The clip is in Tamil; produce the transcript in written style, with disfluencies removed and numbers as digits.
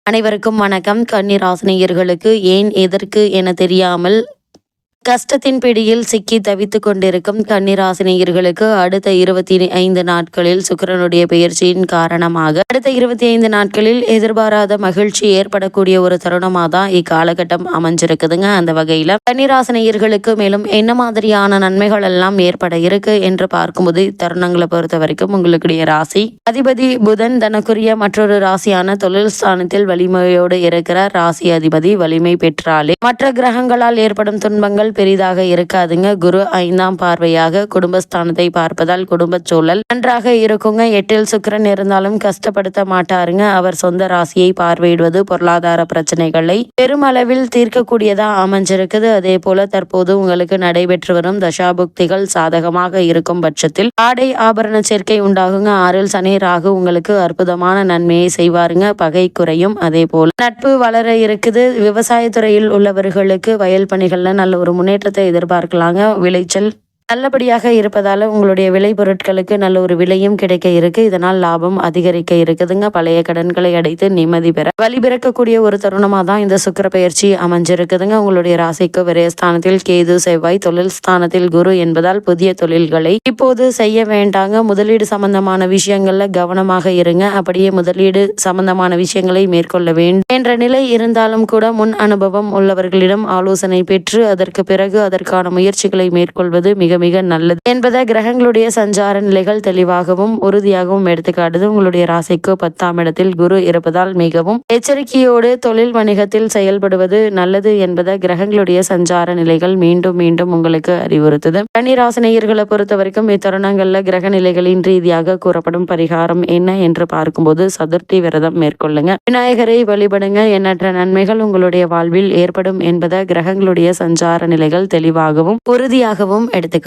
அனைவருக்கும் வணக்கம். கன்னி ராசினியர்களுக்கு ஏன் எதற்கு என தெரியாமல் கஷ்டத்தின் பிடியில் சிக்கி தவித்துக் கொண்டிருக்கும் கன்னிராசினியர்களுக்கு அடுத்த 25 நாட்களில் சுக்கிரனுடைய பெயர்ச்சியின் காரணமாக அடுத்த 25 நாட்களில் எதிர்பாராத மகிழ்ச்சி ஏற்படக்கூடிய ஒரு தருணமாக தான் இக்காலகட்டம் அமைஞ்சிருக்குதுங்க. அந்த வகையில கன்னிராசினியர்களுக்கு மேலும் என்ன மாதிரியான நன்மைகள் எல்லாம் ஏற்பட இருக்கு என்று பார்க்கும்போது இத்தருணங்களை பொறுத்த வரைக்கும் உங்களுடைய ராசி அதிபதி புதன் தனக்குரிய மற்றொரு ராசியான தொழில் ஸ்தானத்தில் வலிமையோடு இருக்கிறார். ராசி அதிபதி வலிமை பெற்றாலே மற்ற கிரகங்களால் ஏற்படும் துன்பங்கள் பெரிதாக இருக்காதுங்க. குரு 5ஆம் பார்வையாக குடும்பஸ்தானத்தை பார்ப்பதால் குடும்ப சூழல் நன்றாக இருக்குங்க. 8ல் சுக்கிரன் இருந்தாலும் கஷ்டப்படுத்த மாட்டாருங்க. அவர் சொந்த ராசியை பார்வையிடுவது பொருளாதார பிரச்சனைகளை பெருமளவில் தீர்க்கக்கூடியதா அமைஞ்சிருக்குது. அதே போல தற்போது உங்களுக்கு நடைபெற்று வரும் தசாபுக்திகள் சாதகமாக இருக்கும் பட்சத்தில் ஆடை ஆபரண சேர்க்கை உண்டாகுங்க. 6ல் சனி ராகு உங்களுக்கு அற்புதமான நன்மையை செய்வாருங்க. பகை குறையும். அதே போல நட்பு வளர இருக்குது. விவசாயத்துறையில் உள்ளவர்களுக்கு வயல் பணிகள்ல நல்ல ஒரு முன்னேற்றத்தை எதிர்பார்க்கலாங்க. விளைச்சல் நல்லபடியாக இருப்பதால உங்களுடைய விளை பொருட்களுக்கு நல்ல ஒரு விலையும் கிடைக்க இருக்கு. இதனால் லாபம் அதிகரிக்க இருக்குதுங்க. பழைய கடன்களை அடைத்து நிம்மதி பெற வழிபிறக்கக்கூடிய ஒரு தருணமா தான் இந்த சுக்கிர பயிற்சி அமைஞ்சிருக்குதுங்க. உங்களுடைய ராசிக்கு விரயஸ்தானத்தில் கேது செவ்வாய், தொழில் ஸ்தானத்தில் குரு என்பதால் புதிய தொழில்களை இப்போது செய்ய வேண்டாங்க. முதலீடு சம்பந்தமான விஷயங்கள்ல கவனமாக இருங்க. அப்படியே முதலீடு சம்பந்தமான விஷயங்களை மேற்கொள்ள வேண்டும் என்ற நிலை இருந்தாலும் கூட முன் அனுபவம் உள்ளவர்களிடம் ஆலோசனை பெற்று அதற்கு பிறகு அதற்கான முயற்சிகளை மேற்கொள்வது மிக மிக நல்லது என்பதை கிரகங்களுடைய சஞ்சார நிலைகள் தெளிவாகவும் உறுதியாகவும் எடுத்துக்காட்டுது. உங்களுடைய ராசிக்கு 10ஆம் இடத்தில் குரு இருப்பதால் மிகவும் எச்சரிக்கையோடு தொழில் வணிகத்தில் செயல்படுவது நல்லது என்பதை கிரகங்களுடைய சஞ்சார நிலைகள் மீண்டும் மீண்டும் உங்களுக்கு அறிவுறுத்துது. கன்னிராசினியர்களை பொறுத்த வரைக்கும் இத்தருணங்கள்ல கிரக நிலைகளின் ரீதியாக கூறப்படும் பரிகாரம் என்ன என்று பார்க்கும்போது சதுர்த்தி விரதம் மேற்கொள்ளுங்க. விநாயகரை வழிபடுங்க. எண்ணற்ற நன்மைகள் உங்களுடைய வாழ்வில் ஏற்படும் என்பதை கிரகங்களுடைய சஞ்சார நிலைகள் தெளிவாகவும் உறுதியாகவும் எடுத்துக்காட்டுது.